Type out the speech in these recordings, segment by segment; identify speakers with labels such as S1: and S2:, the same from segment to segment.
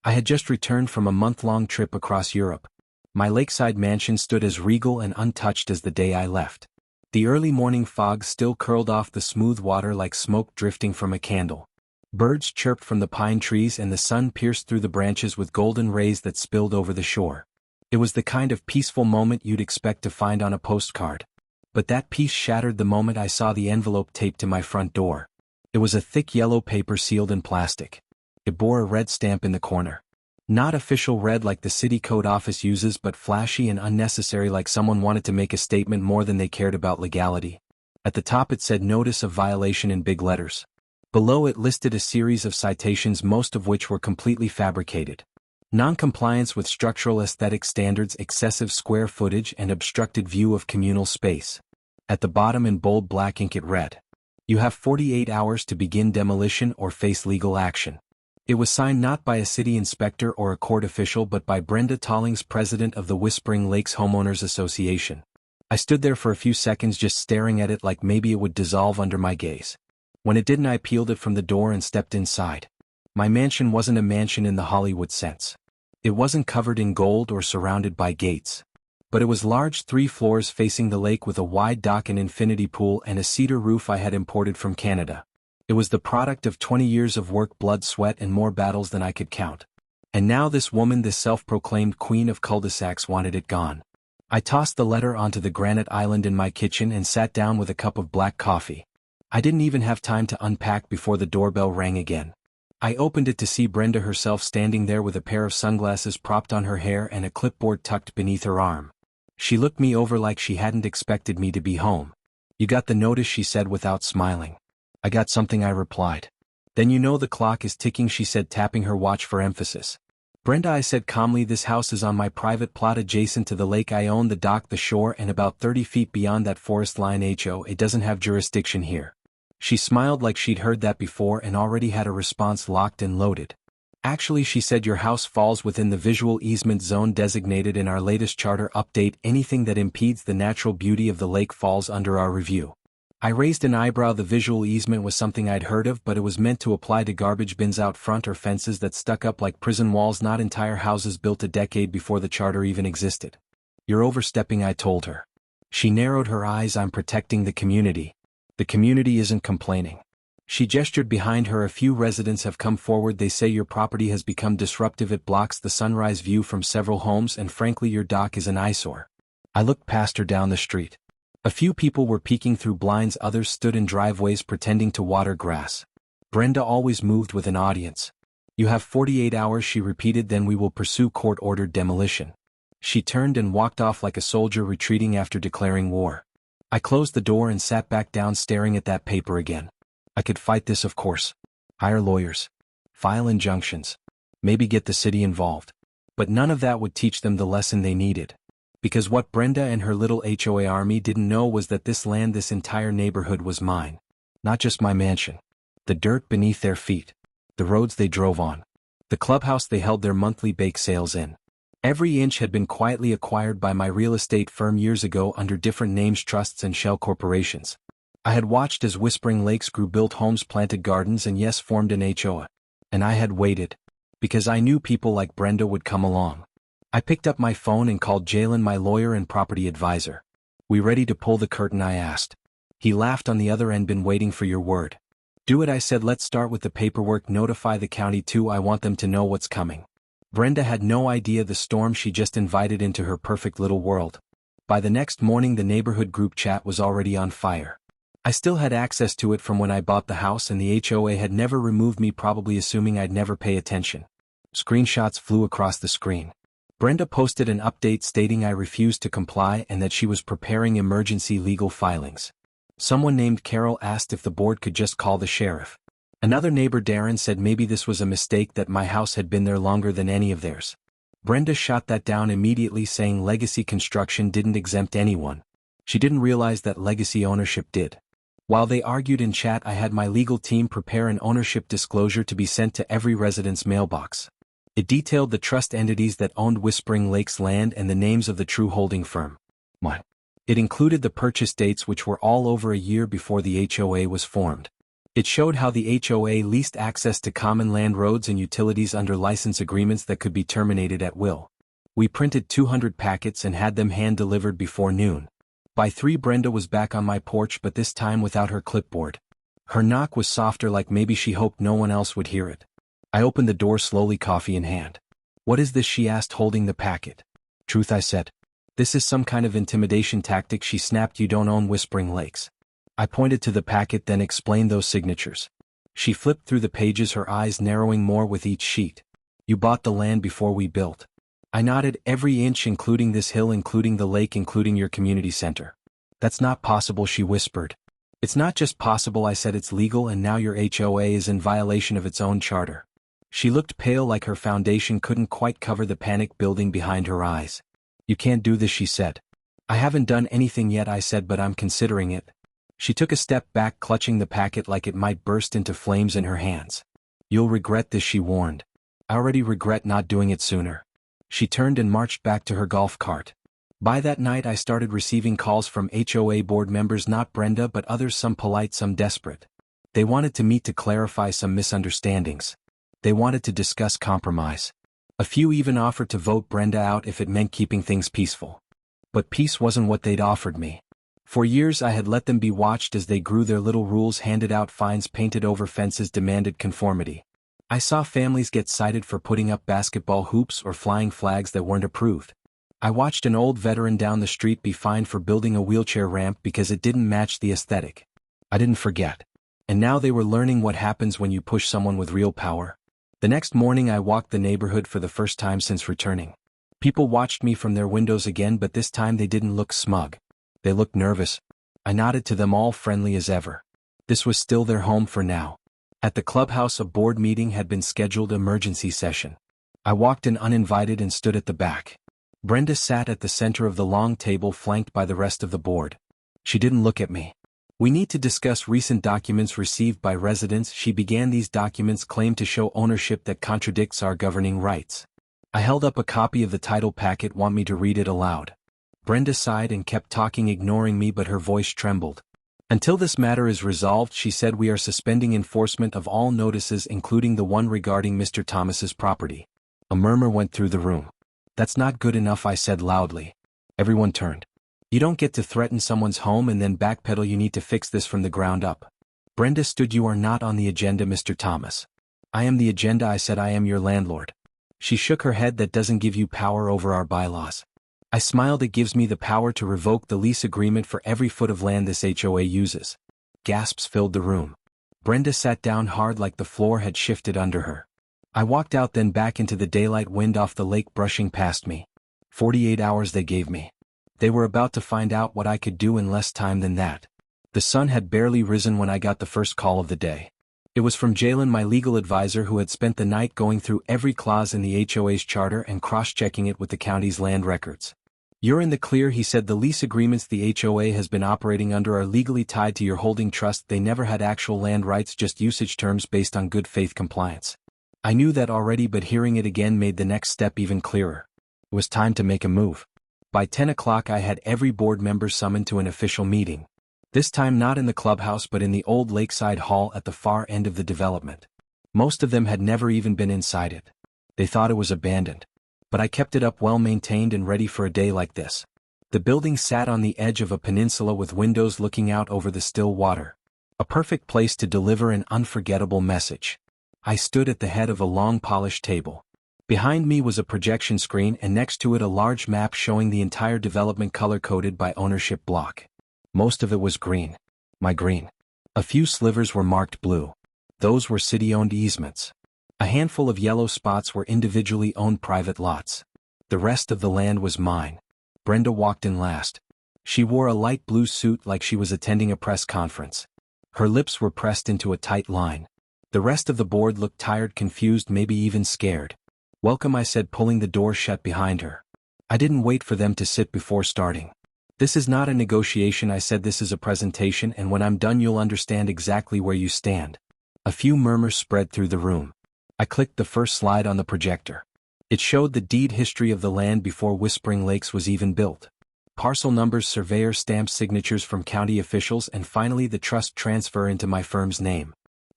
S1: I had just returned from a month-long trip across Europe. My lakeside mansion stood as regal and untouched as the day I left. The early morning fog still curled off the smooth water like smoke drifting from a candle. Birds chirped from the pine trees and the sun pierced through the branches with golden rays that spilled over the shore. It was the kind of peaceful moment you'd expect to find on a postcard. But that peace shattered the moment I saw the envelope taped to my front door. It was a thick yellow paper sealed in plastic. It bore a red stamp in the corner. Not official red like the city code office uses, but flashy and unnecessary, like someone wanted to make a statement more than they cared about legality. At the top it said "Notice of Violation" in big letters. Below it listed a series of citations, most of which were completely fabricated. Non-compliance with structural aesthetic standards, excessive square footage, and obstructed view of communal space. At the bottom in bold black ink it read, "You have 48 hours to begin demolition or face legal action." It was signed not by a city inspector or a court official but by Brenda Tollings, president of the Whispering Lakes Homeowners Association. I stood there for a few seconds just staring at it like maybe it would dissolve under my gaze. When it didn't, I peeled it from the door and stepped inside. My mansion wasn't a mansion in the Hollywood sense. It wasn't covered in gold or surrounded by gates. But it was large, 3 floors facing the lake with a wide dock, an infinity pool, and a cedar roof I had imported from Canada. It was the product of 20 years of work, blood, sweat, and more battles than I could count. And now this woman, this self-proclaimed queen of cul-de-sacs, wanted it gone. I tossed the letter onto the granite island in my kitchen and sat down with a cup of black coffee. I didn't even have time to unpack before the doorbell rang again. I opened it to see Brenda herself standing there with a pair of sunglasses propped on her hair and a clipboard tucked beneath her arm. She looked me over like she hadn't expected me to be home. "You got the notice?" she said without smiling. "I got something," I replied. "Then you know the clock is ticking," she said, tapping her watch for emphasis. "Brenda," I said calmly, "this house is on my private plot adjacent to the lake. I own the dock, the shore, and about 30 feet beyond that forest line. HOA doesn't have jurisdiction here." She smiled like she'd heard that before and already had a response locked and loaded. "Actually," she said, "your house falls within the visual easement zone designated in our latest charter update. Anything that impedes the natural beauty of the lake falls under our review." I raised an eyebrow. The visual easement was something I'd heard of, but it was meant to apply to garbage bins out front or fences that stuck up like prison walls, not entire houses built a decade before the charter even existed. "You're overstepping," I told her. She narrowed her eyes. "I'm protecting the community. The community isn't complaining." She gestured behind her. "A few residents have come forward. They say your property has become disruptive. It blocks the sunrise view from several homes, and frankly your dock is an eyesore." I looked past her down the street. A few people were peeking through blinds, others stood in driveways pretending to water grass. Brenda always moved with an audience. "You have 48 hours, she repeated, "then we will pursue court-ordered demolition." She turned and walked off like a soldier retreating after declaring war. I closed the door and sat back down, staring at that paper again. I could fight this, of course. Hire lawyers. File injunctions. Maybe get the city involved. But none of that would teach them the lesson they needed. Because what Brenda and her little HOA army didn't know was that this land, this entire neighborhood, was mine. Not just my mansion. The dirt beneath their feet. The roads they drove on. The clubhouse they held their monthly bake sales in. Every inch had been quietly acquired by my real estate firm years ago under different names, trusts, and shell corporations. I had watched as Whispering Lakes grew, built homes, planted gardens, and yes, formed an HOA. And I had waited. Because I knew people like Brenda would come along. I picked up my phone and called Jalen, my lawyer and property advisor. "We ready to pull the curtain?" I asked. He laughed on the other end. "Been waiting for your word." "Do it," I said. "Let's start with the paperwork. Notify the county too. I want them to know what's coming." Brenda had no idea the storm she just invited into her perfect little world. By the next morning the neighborhood group chat was already on fire. I still had access to it from when I bought the house, and the HOA had never removed me, probably assuming I'd never pay attention. Screenshots flew across the screen. Brenda posted an update stating I refused to comply and that she was preparing emergency legal filings. Someone named Carol asked if the board could just call the sheriff. Another neighbor, Darren, said maybe this was a mistake, that my house had been there longer than any of theirs. Brenda shot that down immediately, saying legacy construction didn't exempt anyone. She didn't realize that legacy ownership did. While they argued in chat, I had my legal team prepare an ownership disclosure to be sent to every resident's mailbox. It detailed the trust entities that owned Whispering Lakes land and the names of the true holding firm. It included the purchase dates, which were all over a year before the HOA was formed. It showed how the HOA leased access to common land roads and utilities under license agreements that could be terminated at will. We printed 200 packets and had them hand-delivered before noon. By 3 Brenda was back on my porch, but this time without her clipboard. Her knock was softer, like maybe she hoped no one else would hear it. I opened the door slowly, coffee in hand. "What is this?" she asked, holding the packet. "Truth," I said. "This is some kind of intimidation tactic," she snapped. "You don't own Whispering Lakes." I pointed to the packet, then explained those signatures. She flipped through the pages, her eyes narrowing more with each sheet. "You bought the land before we built." I nodded. "Every inch, including this hill, including the lake, including your community center." "That's not possible," she whispered. "It's not just possible," I said. "It's legal, and now your HOA is in violation of its own charter." She looked pale, like her foundation couldn't quite cover the panic building behind her eyes. "You can't do this," she said. "I haven't done anything yet," I said, "but I'm considering it." She took a step back, clutching the packet like it might burst into flames in her hands. "You'll regret this," she warned. "I already regret not doing it sooner." She turned and marched back to her golf cart. By that night I started receiving calls from HOA board members, not Brenda but others, some polite, some desperate. They wanted to meet to clarify some misunderstandings. They wanted to discuss compromise. A few even offered to vote Brenda out if it meant keeping things peaceful. But peace wasn't what they'd offered me. For years I had let them be watched as they grew their little rules, handed out fines, painted over fences, demanded conformity. I saw families get cited for putting up basketball hoops or flying flags that weren't approved. I watched an old veteran down the street be fined for building a wheelchair ramp because it didn't match the aesthetic. I didn't forget. And now they were learning what happens when you push someone with real power. The next morning I walked the neighborhood for the first time since returning. People watched me from their windows again, but this time they didn't look smug. They looked nervous. I nodded to them, all friendly as ever. This was still their home for now. At the clubhouse a board meeting had been scheduled, emergency session. I walked in uninvited and stood at the back. Brenda sat at the center of the long table, flanked by the rest of the board. She didn't look at me. "We need to discuss recent documents received by residents," she began. "These documents claim to show ownership that contradicts our governing rights." I held up a copy of the title packet. "Want me to read it aloud?" Brenda sighed and kept talking, ignoring me, but her voice trembled. "Until this matter is resolved," she said, "we are suspending enforcement of all notices, including the one regarding Mr. Thomas's property." A murmur went through the room. "That's not good enough," I said loudly. Everyone turned. "You don't get to threaten someone's home and then backpedal. You need to fix this from the ground up." Brenda stood. "You are not on the agenda, Mr. Thomas." "I am the agenda," I said. "I am your landlord." She shook her head. "That doesn't give you power over our bylaws." I smiled. "It gives me the power to revoke the lease agreement for every foot of land this HOA uses." Gasps filled the room. Brenda sat down hard, like the floor had shifted under her. I walked out, then back into the daylight, wind off the lake brushing past me. 48 hours they gave me. They were about to find out what I could do in less time than that. The sun had barely risen when I got the first call of the day. It was from Jalen, my legal advisor, who had spent the night going through every clause in the HOA's charter and cross-checking it with the county's land records. "You're in the clear," he said. "The lease agreements the HOA has been operating under are legally tied to your holding trust. They never had actual land rights, just usage terms based on good faith compliance." I knew that already, but hearing it again made the next step even clearer. It was time to make a move. By 10 o'clock I had every board member summoned to an official meeting. This time not in the clubhouse but in the old Lakeside hall at the far end of the development. Most of them had never even been inside it. They thought it was abandoned. But I kept it up, well maintained and ready for a day like this. The building sat on the edge of a peninsula with windows looking out over the still water. A perfect place to deliver an unforgettable message. I stood at the head of a long polished table. Behind me was a projection screen and next to it a large map showing the entire development color-coded by ownership block. Most of it was green. My green. A few slivers were marked blue. Those were city-owned easements. A handful of yellow spots were individually owned private lots. The rest of the land was mine. Brenda walked in last. She wore a light blue suit like she was attending a press conference. Her lips were pressed into a tight line. The rest of the board looked tired, confused, maybe even scared. "Welcome," I said, pulling the door shut behind her. I didn't wait for them to sit before starting. "This is not a negotiation," I said. "This is a presentation, and when I'm done you'll understand exactly where you stand." A few murmurs spread through the room. I clicked the first slide on the projector. It showed the deed history of the land before Whispering Lakes was even built. Parcel numbers, surveyor stamps, signatures from county officials, and finally the trust transfer into my firm's name.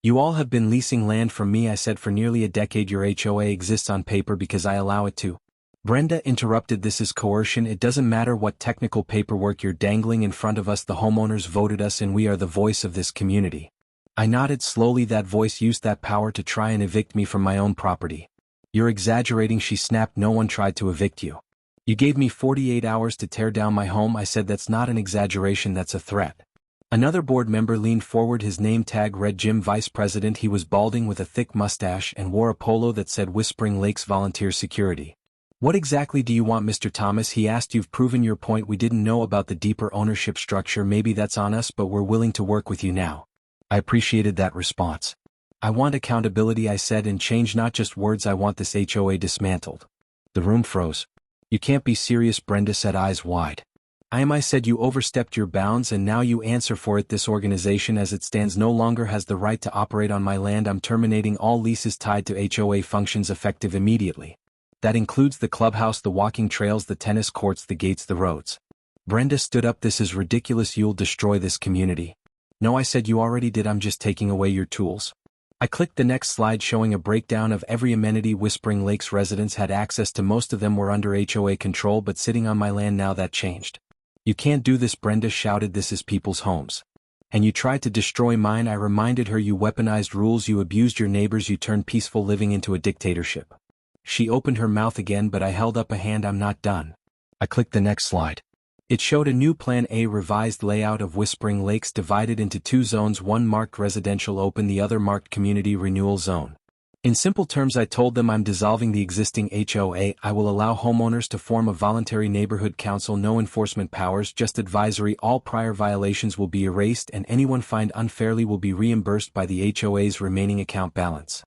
S1: You all have been leasing land from me, I said. For nearly a decade your HOA exists on paper because I allow it to. Brenda interrupted. This is coercion. It doesn't matter what technical paperwork you're dangling in front of us. The homeowners voted us and we are the voice of this community. I nodded slowly. That voice used that power to try and evict me from my own property. You're exaggerating, she snapped. No one tried to evict you. You gave me 48 hours to tear down my home, I said. That's not an exaggeration, that's a threat. Another board member leaned forward. His name tag read Jim, vice president. He was balding with a thick mustache and wore a polo that said Whispering Lakes Volunteer Security. What exactly do you want, Mr. Thomas? He asked. You've proven your point. We didn't know about the deeper ownership structure. Maybe that's on us, but we're willing to work with you now. I appreciated that response. I want accountability, I said, and change, not just words. I want this HOA dismantled. The room froze. You can't be serious, Brenda said, eyes wide. I am, I said. You overstepped your bounds and now you answer for it. This organization as it stands no longer has the right to operate on my land. I'm terminating all leases tied to HOA functions effective immediately. That includes the clubhouse, the walking trails, the tennis courts, the gates, the roads. Brenda stood up. This is ridiculous. You'll destroy this community. No, I said. You already did. I'm just taking away your tools. I clicked the next slide showing a breakdown of every amenity Whispering Lakes residents had access to. Most of them were under HOA control but sitting on my land. Now that changed. You can't do this, Brenda shouted. This is people's homes. And you tried to destroy mine. I reminded her. You weaponized rules. You abused your neighbors. You turned peaceful living into a dictatorship. She opened her mouth again, but I held up a hand. I'm not done. I clicked the next slide. It showed a new Plan A revised layout of Whispering Lakes divided into two zones, one marked residential open, the other marked community renewal zone. In simple terms, I told them I'm dissolving the existing HOA. I will allow homeowners to form a voluntary neighborhood council. No enforcement powers, just advisory. All prior violations will be erased and anyone fined unfairly will be reimbursed by the HOA's remaining account balance.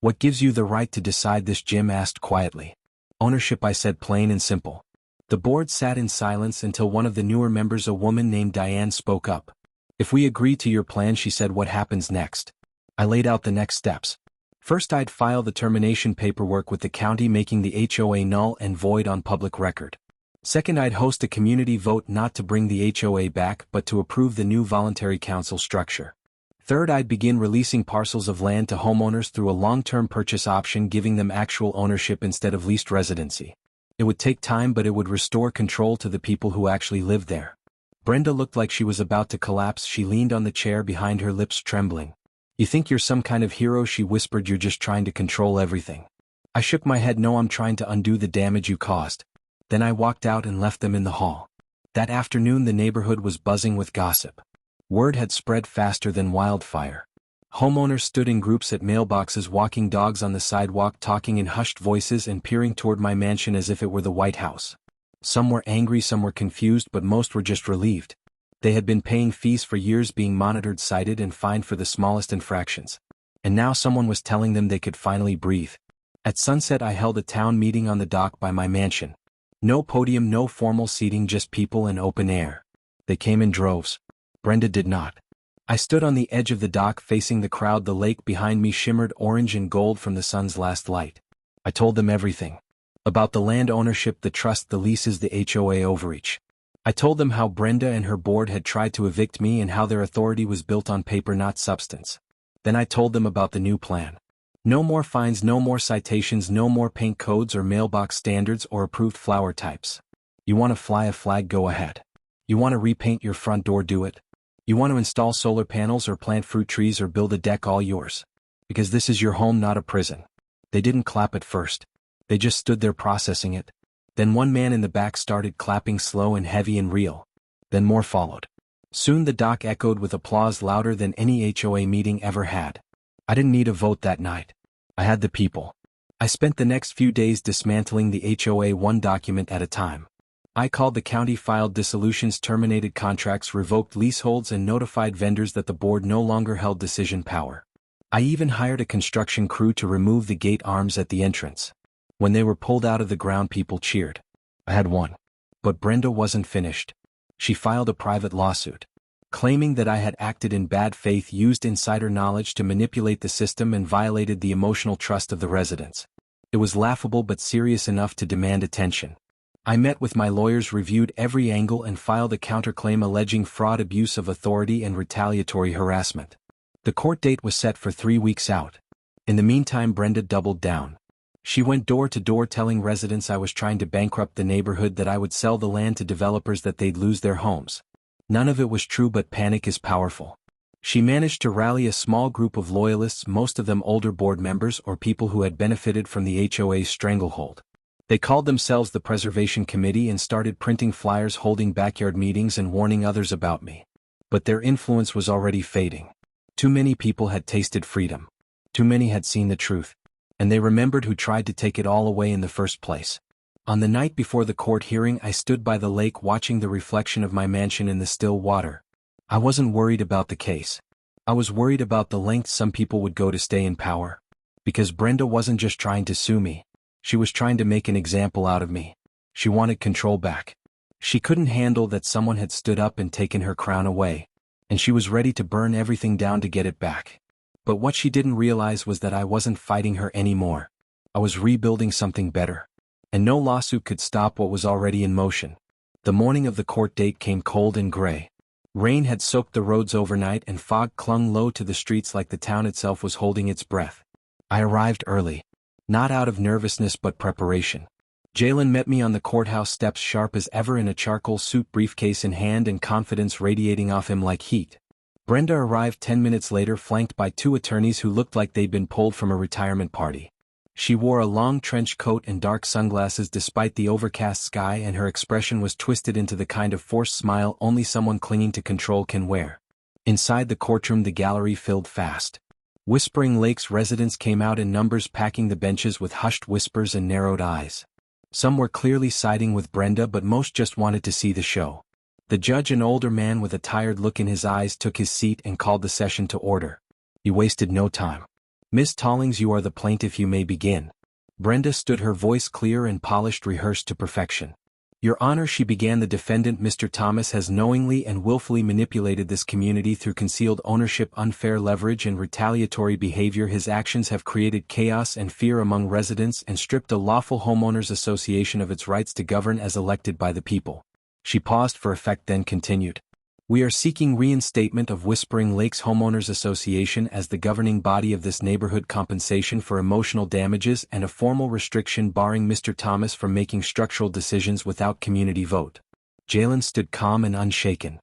S1: What gives you the right to decide this? Jim asked quietly. Ownership, I said, plain and simple. The board sat in silence until one of the newer members, a woman named Diane, spoke up. If we agree to your plan, she said, what happens next? I laid out the next steps. First, I'd file the termination paperwork with the county, making the HOA null and void on public record. Second, I'd host a community vote not to bring the HOA back but to approve the new voluntary council structure. Third, I'd begin releasing parcels of land to homeowners through a long-term purchase option, giving them actual ownership instead of leased residency. It would take time, but it would restore control to the people who actually lived there. Brenda looked like she was about to collapse. She leaned on the chair behind her, lips trembling. You think you're some kind of hero, she whispered. You're just trying to control everything. I shook my head. No, I'm trying to undo the damage you caused. Then I walked out and left them in the hall. That afternoon the neighborhood was buzzing with gossip. Word had spread faster than wildfire. Homeowners stood in groups at mailboxes, walking dogs on the sidewalk, talking in hushed voices and peering toward my mansion as if it were the White House. Some were angry, some were confused, but most were just relieved. They had been paying fees for years, being monitored, cited, and fined for the smallest infractions. And now someone was telling them they could finally breathe. At sunset I held a town meeting on the dock by my mansion. No podium, no formal seating, just people and open air. They came in droves. Brenda did not. I stood on the edge of the dock facing the crowd. The lake behind me shimmered orange and gold from the sun's last light. I told them everything. About the land ownership, the trust, the leases, the HOA overreach. I told them how Brenda and her board had tried to evict me and how their authority was built on paper, not substance. Then I told them about the new plan. No more fines, no more citations, no more paint codes or mailbox standards or approved flower types. You want to fly a flag? Go ahead. You want to repaint your front door? Do it. You want to install solar panels or plant fruit trees or build a deck? All yours. Because this is your home, not a prison. They didn't clap at first. They just stood there processing it. Then one man in the back started clapping, slow and heavy and real. Then more followed. Soon the dock echoed with applause louder than any HOA meeting ever had. I didn't need a vote that night. I had the people. I spent the next few days dismantling the HOA one document at a time. I called the county, filed dissolutions, terminated contracts, revoked leaseholds, and notified vendors that the board no longer held decision power. I even hired a construction crew to remove the gate arms at the entrance. When they were pulled out of the ground, people cheered. I had won. But Brenda wasn't finished. She filed a private lawsuit, claiming that I had acted in bad faith, used insider knowledge to manipulate the system, and violated the emotional trust of the residents. It was laughable but serious enough to demand attention. I met with my lawyers, reviewed every angle, and filed a counterclaim alleging fraud, abuse of authority, and retaliatory harassment. The court date was set for 3 weeks out. In the meantime, Brenda doubled down. She went door to door telling residents I was trying to bankrupt the neighborhood, that I would sell the land to developers, that they'd lose their homes. None of it was true, but panic is powerful. She managed to rally a small group of loyalists, most of them older board members or people who had benefited from the HOA's stranglehold. They called themselves the Preservation Committee and started printing flyers, holding backyard meetings and warning others about me. But their influence was already fading. Too many people had tasted freedom. Too many had seen the truth. And they remembered who tried to take it all away in the first place. On the night before the court hearing, I stood by the lake watching the reflection of my mansion in the still water. I wasn't worried about the case. I was worried about the lengths some people would go to stay in power. Because Brenda wasn't just trying to sue me. She was trying to make an example out of me. She wanted control back. She couldn't handle that someone had stood up and taken her crown away. And she was ready to burn everything down to get it back. But what she didn't realize was that I wasn't fighting her anymore. I was rebuilding something better. And no lawsuit could stop what was already in motion. The morning of the court date came cold and gray. Rain had soaked the roads overnight and fog clung low to the streets like the town itself was holding its breath. I arrived early. Not out of nervousness but preparation. Jalen met me on the courthouse steps, sharp as ever, in a charcoal suit, briefcase in hand, and confidence radiating off him like heat. Brenda arrived 10 minutes later, flanked by 2 attorneys who looked like they'd been pulled from a retirement party. She wore a long trench coat and dark sunglasses despite the overcast sky, and her expression was twisted into the kind of forced smile only someone clinging to control can wear. Inside the courtroom, the gallery filled fast. Whispering Lakes residents came out in numbers, packing the benches with hushed whispers and narrowed eyes. Some were clearly siding with Brenda, but most just wanted to see the show. The judge, an older man with a tired look in his eyes, took his seat and called the session to order. He wasted no time. "Miss Tallings, you are the plaintiff. You may begin." Brenda stood, her voice clear and polished, rehearsed to perfection. "Your Honor," she began, "the defendant, Mr. Thomas, has knowingly and willfully manipulated this community through concealed ownership, unfair leverage, and retaliatory behavior. His actions have created chaos and fear among residents and stripped a lawful homeowners association of its rights to govern as elected by the people." She paused for effect, then continued. "We are seeking reinstatement of Whispering Lakes Homeowners Association as the governing body of this neighborhood, compensation for emotional damages, and a formal restriction barring Mr. Thomas from making structural decisions without community vote." Jalen stood calm and unshaken.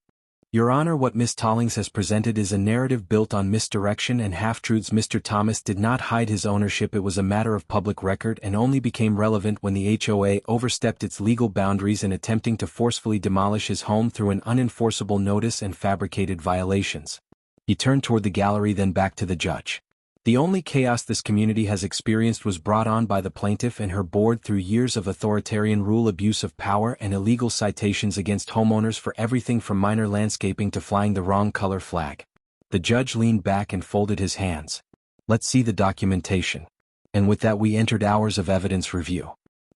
S1: "Your Honor, what Ms. Tallings has presented is a narrative built on misdirection and half-truths. Mr. Thomas did not hide his ownership. It was a matter of public record and only became relevant when the HOA overstepped its legal boundaries in attempting to forcefully demolish his home through an unenforceable notice and fabricated violations." He turned toward the gallery, then back to the judge. "The only chaos this community has experienced was brought on by the plaintiff and her board through years of authoritarian rule, abuse of power, and illegal citations against homeowners for everything from minor landscaping to flying the wrong color flag." The judge leaned back and folded his hands. "Let's see the documentation." And with that we entered hours of evidence review.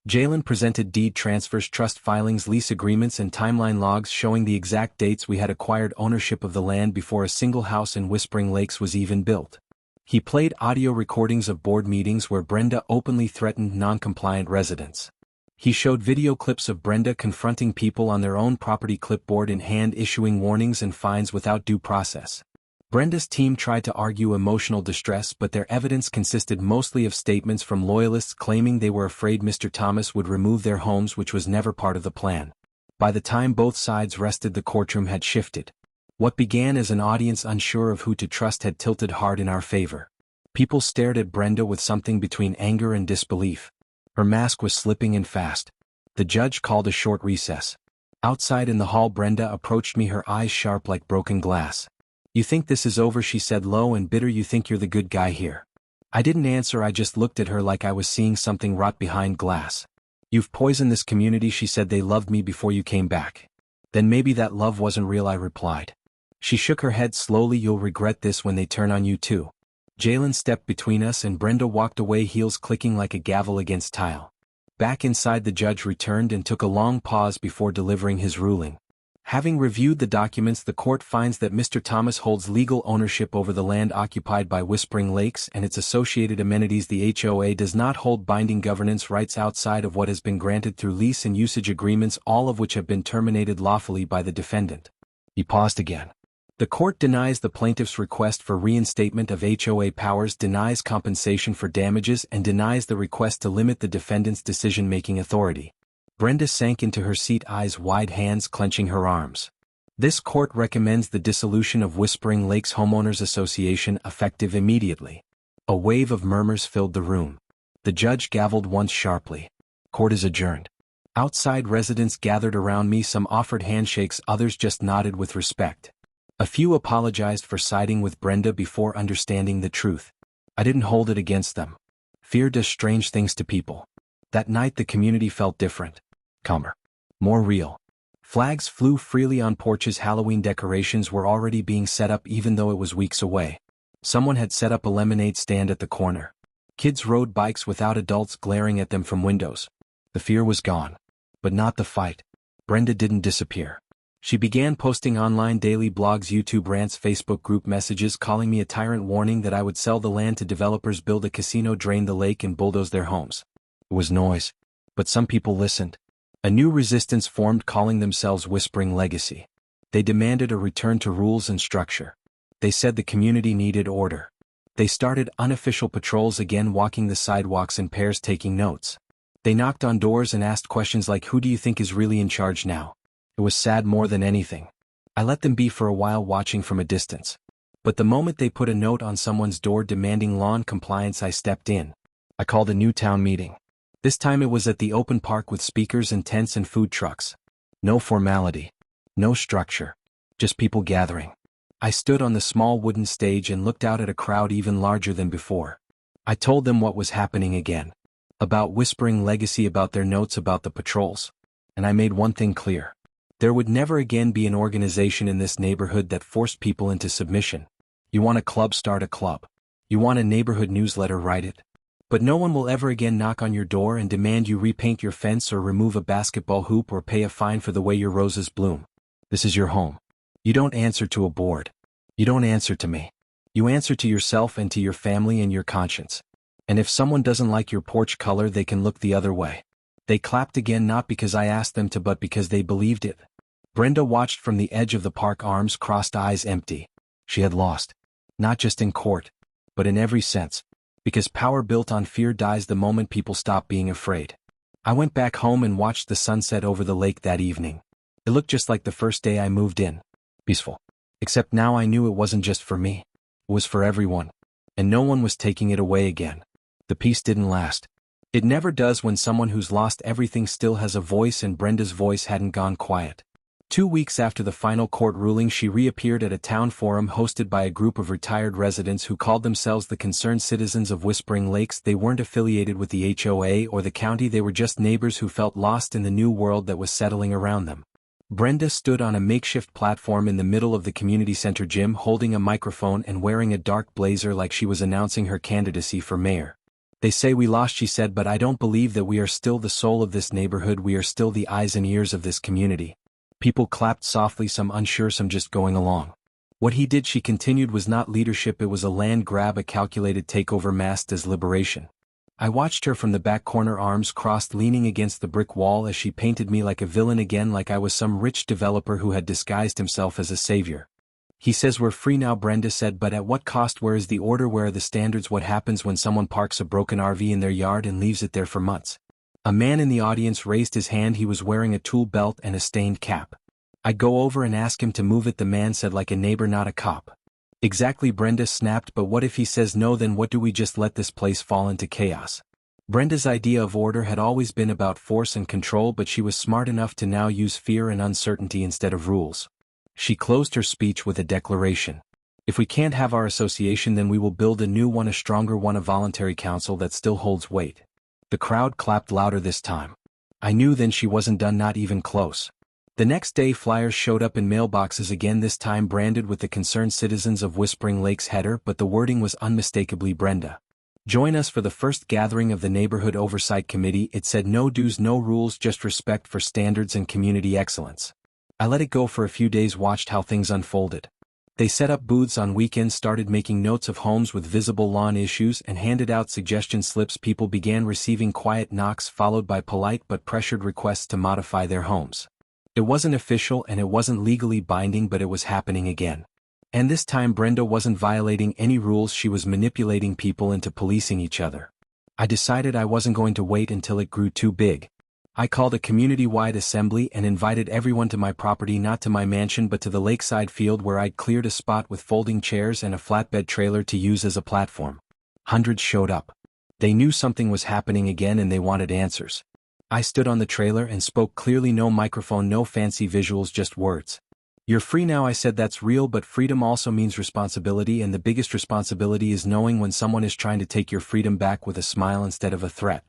S1: Jalen presented deed transfers, trust filings, lease agreements, and timeline logs showing the exact dates we had acquired ownership of the land before a single house in Whispering Lakes was even built. He played audio recordings of board meetings where Brenda openly threatened non-compliant residents. He showed video clips of Brenda confronting people on their own property, clipboard in hand, issuing warnings and fines without due process. Brenda's team tried to argue emotional distress, but their evidence consisted mostly of statements from loyalists claiming they were afraid Mr. Thomas would remove their homes, which was never part of the plan. By the time both sides rested, the courtroom had shifted. What began as an audience unsure of who to trust had tilted hard in our favor. People stared at Brenda with something between anger and disbelief. Her mask was slipping in fast. The judge called a short recess. Outside in the hall, Brenda approached me, her eyes sharp like broken glass. "You think this is over?" she said, low and bitter. "You think you're the good guy here?" I didn't answer. I just looked at her like I was seeing something rot behind glass. "You've poisoned this community," she said. "They loved me before you came back." "Then maybe that love wasn't real," I replied. She shook her head slowly. "You'll regret this when they turn on you too." Jalen stepped between us and Brenda walked away, heels clicking like a gavel against tile. Back inside, the judge returned and took a long pause before delivering his ruling. Having reviewed the documents, the court finds that Mr. Thomas holds legal ownership over the land occupied by Whispering Lakes and its associated amenities. The HOA does not hold binding governance rights outside of what has been granted through lease and usage agreements, all of which have been terminated lawfully by the defendant. He paused again. The court denies the plaintiff's request for reinstatement of HOA powers, denies compensation for damages, and denies the request to limit the defendant's decision-making authority. Brenda sank into her seat, eyes wide, hands clenching her arms. This court recommends the dissolution of Whispering Lakes Homeowners Association effective immediately. A wave of murmurs filled the room. The judge gavelled once sharply. Court is adjourned. Outside residents gathered around me, some offered handshakes, others just nodded with respect. A few apologized for siding with Brenda before understanding the truth. I didn't hold it against them. Fear does strange things to people. That night the community felt different. Calmer. More real. Flags flew freely on porches, Halloween decorations were already being set up even though it was weeks away. Someone had set up a lemonade stand at the corner. Kids rode bikes without adults glaring at them from windows. The fear was gone. But not the fight. Brenda didn't disappear. She began posting online daily blogs, YouTube rants, Facebook group messages, calling me a tyrant, warning that I would sell the land to developers, build a casino, drain the lake, and bulldoze their homes. It was noise. But some people listened. A new resistance formed, calling themselves Whispering Legacy. They demanded a return to rules and structure. They said the community needed order. They started unofficial patrols again, walking the sidewalks in pairs, taking notes. They knocked on doors and asked questions like, "Who do you think is really in charge now?" It was sad more than anything. I let them be for a while, watching from a distance. But the moment they put a note on someone's door demanding lawn compliance, I stepped in. I called a new town meeting. This time it was at the open park with speakers and tents and food trucks. No formality. No structure. Just people gathering. I stood on the small wooden stage and looked out at a crowd even larger than before. I told them what was happening again. About Whispering Legacy, about their notes, about the patrols. And I made one thing clear. There would never again be an organization in this neighborhood that forced people into submission. You want a club? Start a club. You want a neighborhood newsletter? Write it. But no one will ever again knock on your door and demand you repaint your fence or remove a basketball hoop or pay a fine for the way your roses bloom. This is your home. You don't answer to a board. You don't answer to me. You answer to yourself and to your family and your conscience. And if someone doesn't like your porch color, they can look the other way. They clapped again, not because I asked them to, but because they believed it. Brenda watched from the edge of the park, arms crossed, eyes empty. She had lost. Not just in court, but in every sense. Because power built on fear dies the moment people stop being afraid. I went back home and watched the sunset over the lake that evening. It looked just like the first day I moved in. Peaceful. Except now I knew it wasn't just for me. It was for everyone. And no one was taking it away again. The peace didn't last. It never does when someone who's lost everything still has a voice, and Brenda's voice hadn't gone quiet. 2 weeks after the final court ruling, she reappeared at a town forum hosted by a group of retired residents who called themselves the Concerned Citizens of Whispering Lakes. They weren't affiliated with the HOA or the county, they were just neighbors who felt lost in the new world that was settling around them. Brenda stood on a makeshift platform in the middle of the community center gym, holding a microphone and wearing a dark blazer like she was announcing her candidacy for mayor. "They say we lost," she said, "but I don't believe that. We are still the soul of this neighborhood. We are still the eyes and ears of this community." People clapped softly, some unsure, some just going along. "What he did," she continued, "was not leadership. It was a land grab, a calculated takeover masked as liberation." I watched her from the back corner, arms crossed, leaning against the brick wall, as she painted me like a villain again, like I was some rich developer who had disguised himself as a savior. "He says we're free now," Brenda said, "but at what cost? Where is the order? Where are the standards? What happens when someone parks a broken RV in their yard and leaves it there for months?" A man in the audience raised his hand. He was wearing a tool belt and a stained cap. "I'd go over and ask him to move it," the man said, "like a neighbor, not a cop." "Exactly," Brenda snapped, "but what if he says no? Then what do? We just let this place fall into chaos." Brenda's idea of order had always been about force and control, but she was smart enough to now use fear and uncertainty instead of rules. She closed her speech with a declaration. "If we can't have our association, then we will build a new one, a stronger one, a voluntary council that still holds weight." The crowd clapped louder this time. I knew then she wasn't done, not even close. The next day flyers showed up in mailboxes again, this time branded with the Concerned Citizens of Whispering Lakes header, but the wording was unmistakably Brenda. "Join us for the first gathering of the Neighborhood Oversight Committee." It said no dues, no rules, just respect for standards and community excellence. I let it go for a few days, watched how things unfolded. They set up booths on weekends, started making notes of homes with visible lawn issues, and handed out suggestion slips. People began receiving quiet knocks followed by polite but pressured requests to modify their homes. It wasn't official and it wasn't legally binding, but it was happening again. And this time Brenda wasn't violating any rules, she was manipulating people into policing each other. I decided I wasn't going to wait until it grew too big. I called a community-wide assembly and invited everyone to my property, not to my mansion but to the lakeside field where I'd cleared a spot with folding chairs and a flatbed trailer to use as a platform. Hundreds showed up. They knew something was happening again and they wanted answers. I stood on the trailer and spoke clearly, no microphone, no fancy visuals, just words. "You're free now," I said. "That's real, but freedom also means responsibility, and the biggest responsibility is knowing when someone is trying to take your freedom back with a smile instead of a threat.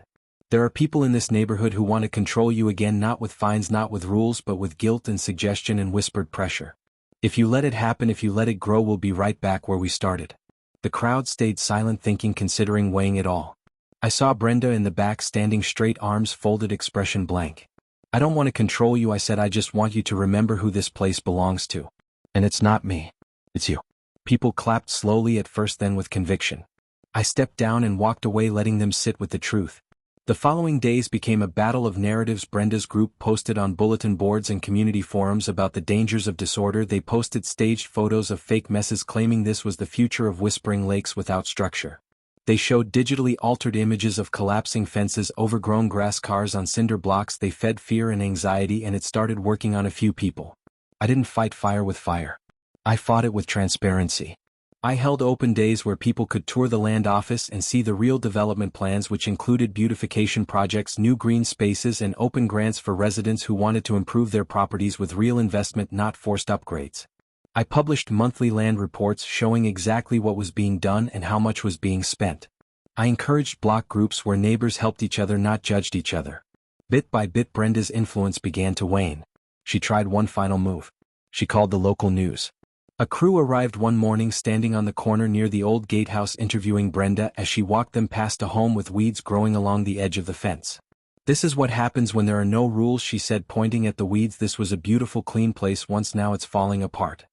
S1: There are people in this neighborhood who want to control you again, not with fines, not with rules, but with guilt and suggestion and whispered pressure. If you let it happen, if you let it grow, we'll be right back where we started." The crowd stayed silent, thinking, considering, weighing it all. I saw Brenda in the back, standing straight, arms folded, expression blank. "I don't want to control you," I said. "I just want you to remember who this place belongs to. And it's not me. It's you." People clapped slowly at first, then with conviction. I stepped down and walked away, letting them sit with the truth. The following days became a battle of narratives. Brenda's group posted on bulletin boards and community forums about the dangers of disorder. They posted staged photos of fake messes, claiming this was the future of Whispering Lakes without structure. They showed digitally altered images of collapsing fences, overgrown grass, cars on cinder blocks. They fed fear and anxiety, and it started working on a few people. I didn't fight fire with fire. I fought it with transparency. I held open days where people could tour the land office and see the real development plans, which included beautification projects, new green spaces, and open grants for residents who wanted to improve their properties with real investment, not forced upgrades. I published monthly land reports showing exactly what was being done and how much was being spent. I encouraged block groups where neighbors helped each other, not judged each other. Bit by bit, Brenda's influence began to wane. She tried one final move. She called the local news. A crew arrived one morning, standing on the corner near the old gatehouse, interviewing Brenda as she walked them past a home with weeds growing along the edge of the fence. "This is what happens when there are no rules," she said, pointing at the weeds. "This was a beautiful, clean place once, now it's falling apart."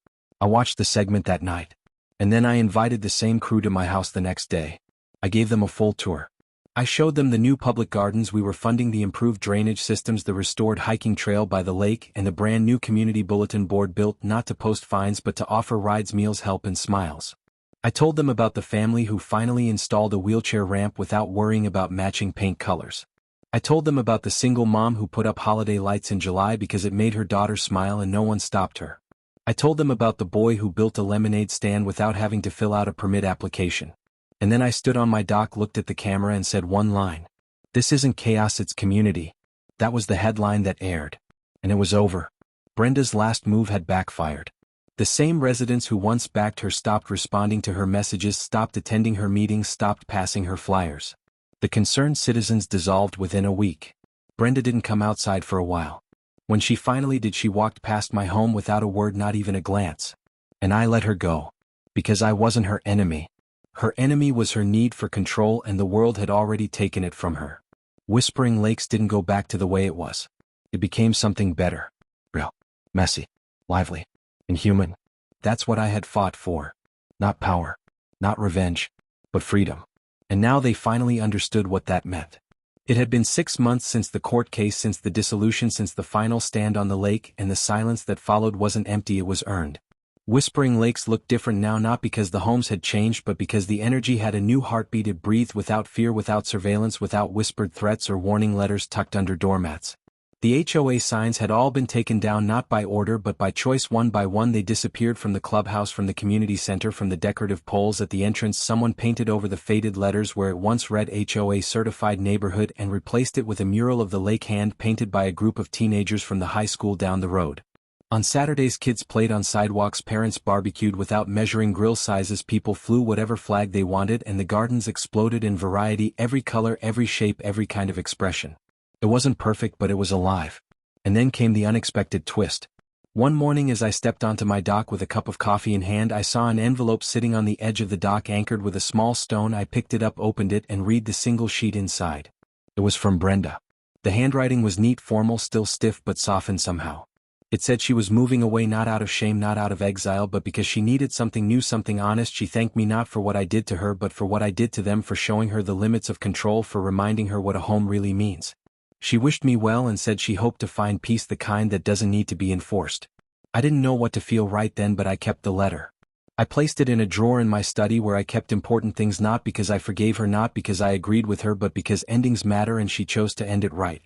S1: I watched the segment that night. And then I invited the same crew to my house the next day. I gave them a full tour. I showed them the new public gardens we were funding, the improved drainage systems, the restored hiking trail by the lake, and the brand new community bulletin board built not to post fines but to offer rides, meals, help, and smiles. I told them about the family who finally installed a wheelchair ramp without worrying about matching paint colors. I told them about the single mom who put up holiday lights in July because it made her daughter smile and no one stopped her. I told them about the boy who built a lemonade stand without having to fill out a permit application. And then I stood on my dock, looked at the camera, and said one line. "This isn't chaos, it's community." That was the headline that aired. And it was over. Brenda's last move had backfired. The same residents who once backed her stopped responding to her messages, stopped attending her meetings, stopped passing her flyers. The concerned citizens dissolved within a week. Brenda didn't come outside for a while. When she finally did, she walked past my home without a word, not even a glance. And I let her go. Because I wasn't her enemy. Her enemy was her need for control, and the world had already taken it from her. Whispering Lakes didn't go back to the way it was. It became something better. Real. Messy. Lively. And human. That's what I had fought for. Not power. Not revenge. But freedom. And now they finally understood what that meant. It had been 6 months since the court case, since the dissolution, since the final stand on the lake, and the silence that followed wasn't empty, it was earned. Whispering Lakes looked different now, not because the homes had changed but because the energy had a new heartbeat. It breathed without fear, without surveillance, without whispered threats or warning letters tucked under doormats. The HOA signs had all been taken down, not by order but by choice. One by one they disappeared from the clubhouse, from the community center, from the decorative poles at the entrance. Someone painted over the faded letters where it once read HOA Certified Neighborhood and replaced it with a mural of the lake, hand painted by a group of teenagers from the high school down the road. On Saturdays kids played on sidewalks, parents barbecued without measuring grill sizes, people flew whatever flag they wanted, and the gardens exploded in variety, every color, every shape, every kind of expression. It wasn't perfect, but it was alive. And then came the unexpected twist. One morning as I stepped onto my dock with a cup of coffee in hand, I saw an envelope sitting on the edge of the dock, anchored with a small stone. I picked it up, opened it, and read the single sheet inside. It was from Brenda. The handwriting was neat, formal, still stiff, but softened somehow. It said she was moving away, not out of shame, not out of exile, but because she needed something new, something honest. She thanked me not for what I did to her, but for what I did to them, for showing her the limits of control, for reminding her what a home really means. She wished me well and said she hoped to find peace, the kind that doesn't need to be enforced. I didn't know what to feel right then, but I kept the letter. I placed it in a drawer in my study where I kept important things, not because I forgave her, not because I agreed with her, but because endings matter and she chose to end it right.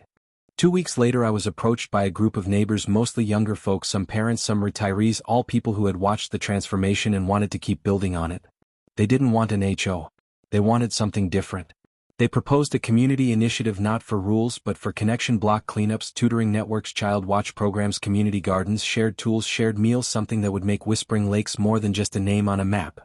S1: 2 weeks later I was approached by a group of neighbors, mostly younger folks, some parents, some retirees, all people who had watched the transformation and wanted to keep building on it. They didn't want an HO. They wanted something different. They proposed a community initiative, not for rules but for connection, block cleanups, tutoring networks, child watch programs, community gardens, shared tools, shared meals, something that would make Whispering Lakes more than just a name on a map.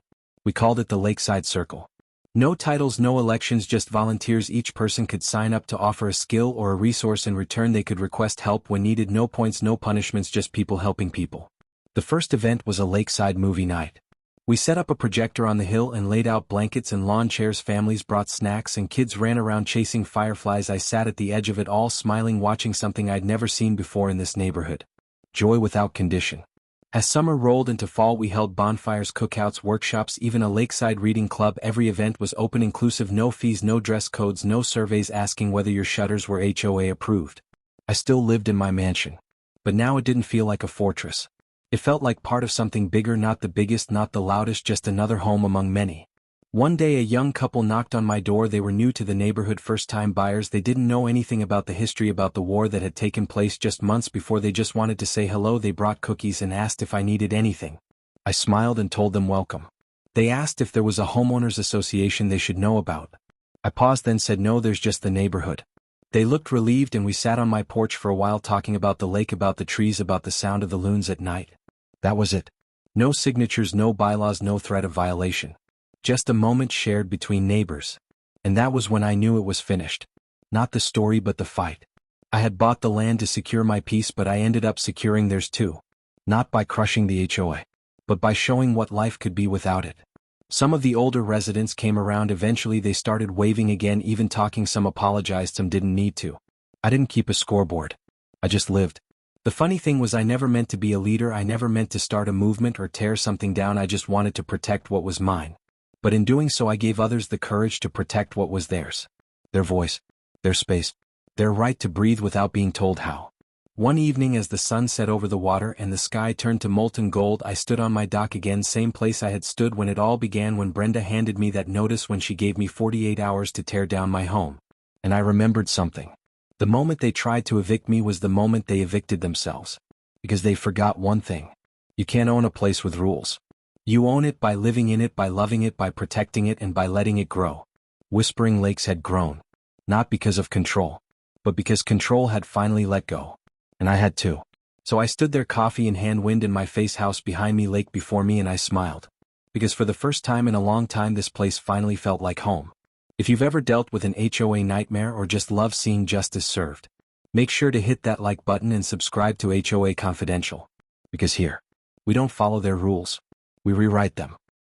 S1: We called it the Lakeside Circle. No titles, no elections, just volunteers. Each person could sign up to offer a skill or a resource. In return they could request help when needed. No points, no punishments, just people helping people. The first event was a lakeside movie night. We set up a projector on the hill and laid out blankets and lawn chairs. Families brought snacks and kids ran around chasing fireflies. I sat at the edge of it all, smiling, watching something I'd never seen before in this neighborhood. Joy without condition. As summer rolled into fall we held bonfires, cookouts, workshops, even a lakeside reading club. Every event was open, inclusive, no fees, no dress codes, no surveys asking whether your shutters were HOA approved. I still lived in my mansion. But now it didn't feel like a fortress. It felt like part of something bigger, not the biggest, not the loudest, just another home among many. One day a young couple knocked on my door. They were new to the neighborhood, first-time buyers. They didn't know anything about the history, about the war that had taken place just months before. They just wanted to say hello. They brought cookies and asked if I needed anything. I smiled and told them welcome. They asked if there was a homeowners association they should know about. I paused, then said no, there's just the neighborhood. They looked relieved and we sat on my porch for a while talking about the lake, about the trees, about the sound of the loons at night. That was it. No signatures, no bylaws, no threat of violation. Just a moment shared between neighbors. And that was when I knew it was finished. Not the story but the fight. I had bought the land to secure my peace, but I ended up securing theirs too. Not by crushing the HOA, but by showing what life could be without it. Some of the older residents came around. Eventually they started waving again, even talking. Some apologized, some didn't need to. I didn't keep a scoreboard. I just lived. The funny thing was I never meant to be a leader. I never meant to start a movement or tear something down. I just wanted to protect what was mine. But in doing so I gave others the courage to protect what was theirs. Their voice, their space, their right to breathe without being told how. One evening as the sun set over the water and the sky turned to molten gold, I stood on my dock again, same place I had stood when it all began, when Brenda handed me that notice, when she gave me 48 hours to tear down my home. And I remembered something. The moment they tried to evict me was the moment they evicted themselves. Because they forgot one thing. You can't own a place with rules. You own it by living in it, by loving it, by protecting it, and by letting it grow. Whispering Lakes had grown. Not because of control, but because control had finally let go. And I had too. So I stood there, coffee in hand, wind in my face, house behind me, lake before me, and I smiled. Because for the first time in a long time this place finally felt like home. If you've ever dealt with an HOA nightmare or just love seeing justice served, make sure to hit that like button and subscribe to HOA Confidential. Because here, we don't follow their rules. We rewrite them.